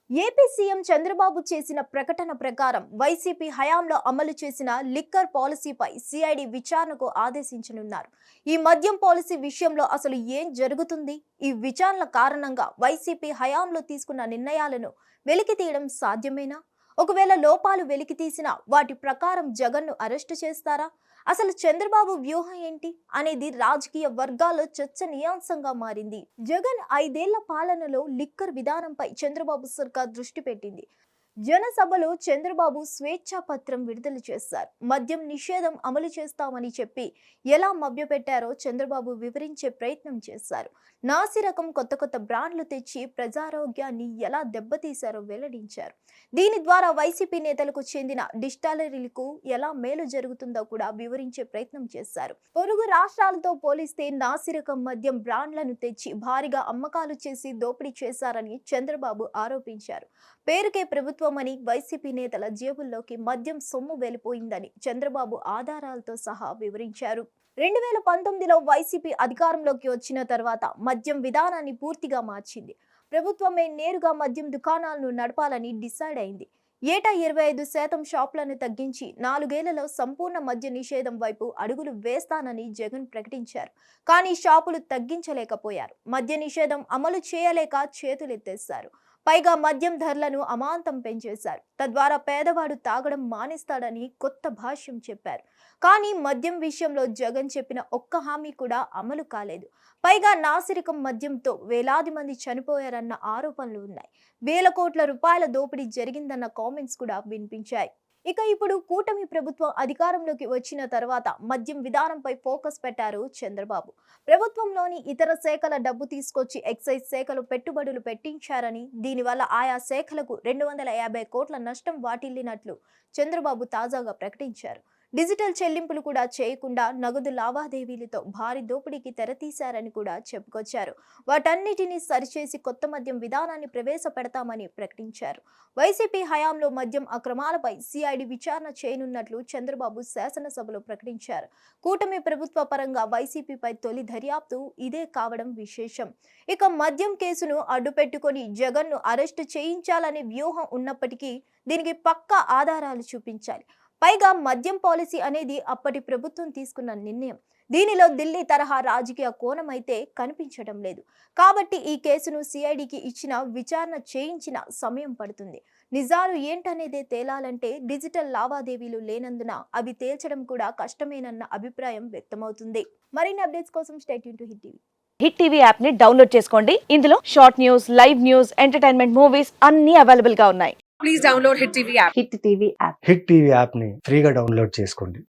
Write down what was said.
AP CM Chandrababu చేసిన ప్రకటన ప్రకారం వైసీపీ హయాంలో అమలు చేసిన లిక్కర్ పాలసీపై సిఐడి విచారణకు ఆదేశించనున్నారు. ఈ మద్యం పాలసీ విషయంలో అసలు ఏం జరుగుతుంది? ఈ విచారణల కారణంగా వైసీపీ హయాంలో తీసుకున్న నిర్ణయాలను వెలికి తీయడం సాధ్యమేనా? ఒకవేళ లోపాలు వెలికి తీసినా వాటి ప్రకారం జగన్ను అరెస్టు చేస్తారా? అసలు చంద్రబాబు వ్యూహం ఏంటి అనేది రాజకీయ వర్గాల్లో చర్చనీయాంశంగా మారింది. జగన్ 5 ఏళ్ల పాలనలో లిక్కర్ విధానంపై చంద్రబాబు సర్కార్ దృష్టి పెట్టింది. జనసభలో చంద్రబాబు స్వేచ్ఛా పత్రం విడుదల చేశారు. మద్యం నిషేధం అమలు చేస్తామని చెప్పి ఎలా మభ్యపెట్టారో చంద్రబాబు వివరించే ప్రయత్నం చేశారు. నాసిరకం కొత్త బ్రాండ్లు తెచ్చి ప్రజారోగ్యాన్ని ఎలా దెబ్బతీశారో వెల్లడించారు. దీని ద్వారా వైసీపీ నేతలకు చెందిన డిస్టిలరీలకు ఎలా మేలు జరుగుతుందో కూడా వివరించే ప్రయత్నం చేశారు. పొరుగు రాష్ట్రాలతో పోలిస్తే నాసిరకం మద్యం బ్రాండ్లను తెచ్చి భారీగా అమ్మకాలు చేసి దోపిడీ చేశారని చంద్రబాబు ఆరోపించారు. పేరుకే ప్రభుత్వమని వైసీపీ నేతల జేబుల్లోకి మద్యం సొమ్ము వెళ్లిపోయిందని చంద్రబాబు ఆధారాలతో సహా వివరించారు. 2019లో వైసీపీ అధికారంలోకి వచ్చిన తర్వాత మద్యం విధానాన్ని పూర్తిగా మార్చింది. ప్రభుత్వమే నేరుగా మద్యం దుకాణాలను నడపాలని డిసైడ్ అయింది. ఏటా 25% షాపులను తగ్గించి 4 ఏళ్లలో సంపూర్ణ మద్య నిషేధం వైపు అడుగులు వేస్తానని జగన్ ప్రకటించారు. కానీ షాపులు తగ్గించలేకపోయారు. మద్య నిషేధం అమలు చేయలేక చేతులెత్తేశారు. పైగా మద్యం ధరలను అమాంతం పెంచేశారు. తద్వారా పేదవాడు తాగడం మానేస్తాడని కొత్త భాష్యం చెప్పారు. కానీ మద్యం విషయంలో జగన్ చెప్పిన ఒక్క హామీ కూడా అమలు కాలేదు. పైగా నాసిరకం మద్యంతో వేలాది మంది చనిపోయారన్న ఆరోపణలు ఉన్నాయి. వేల కోట్ల రూపాయల దోపిడీ జరిగిందన్న కామెంట్స్ కూడా వినిపించాయి. ఇక ఇప్పుడు కూటమి ప్రభుత్వం అధికారంలోకి వచ్చిన తర్వాత మద్యం విధానంపై ఫోకస్ పెట్టారు చంద్రబాబు. ప్రభుత్వంలోని ఇతర శాఖల డబ్బు తీసుకొచ్చి ఎక్సైజ్ శాఖలో పెట్టుబడులు పెట్టించారని, దీనివల్ల ఆయా శాఖలకు 250 కోట్ల నష్టం వాటిల్లినట్లు చంద్రబాబు తాజాగా ప్రకటించారు. డిజిటల్ చెల్లింపులు కూడా చేయకుండా నగదు లావాదేవీలతో భారీ దోపిడీకి తెరతీశారని కూడా చెప్పుకొచ్చారు. వాటన్నిటినీ సరిచేసి కొత్త మద్యం విధానాన్ని ప్రవేశపెడతామని ప్రకటించారు. వైసీపీ హయాంలో మద్యం అక్రమాలపై సిఐడి విచారణ చేయనున్నట్లు చంద్రబాబు శాసనసభలో ప్రకటించారు. కూటమి ప్రభుత్వ పరంగా వైసీపీపై తొలి దర్యాప్తు ఇదే కావడం విశేషం. ఇక మద్యం కేసును అడ్డుపెట్టుకొని జగన్ను అరెస్టు చేయించాలనే వ్యూహం ఉన్నప్పటికీ దీనికి పక్కా ఆధారాలు చూపించాలి. పైగా మద్యం పాలసీ అనేది అప్పటి ప్రభుత్వం తీసుకున్న నిర్ణయం. దీనిలో ఢిల్లీ తరహా రాజకీయ కోణం అయితే కనిపించడం లేదు. కాబట్టి ఈ కేసును సిఐడికి ఇచ్చిన విచారణ చేయించిన సమయం పడుతుంది. నిజాలు ఏంటనేదే తేలాలంటే డిజిటల్ లావాదేవీలు లేనందున అవి తేల్చడం కూడా కష్టమేనన్న అభిప్రాయం వ్యక్తమవుతుంది. మరిన్ని అప్డేట్స్ కోసం stay tune to hit TV. Hit TV app ని డౌన్లోడ్ చేసుకోండి. ఇందులో short news, live news, entertainment movies అన్ని అవైలబుల్ గా ఉన్నాయి. Please download Hit TV app. Hit TV app hit TV యాప్ని ఫ్రీగా డౌన్లోడ్ చేసుకోండి.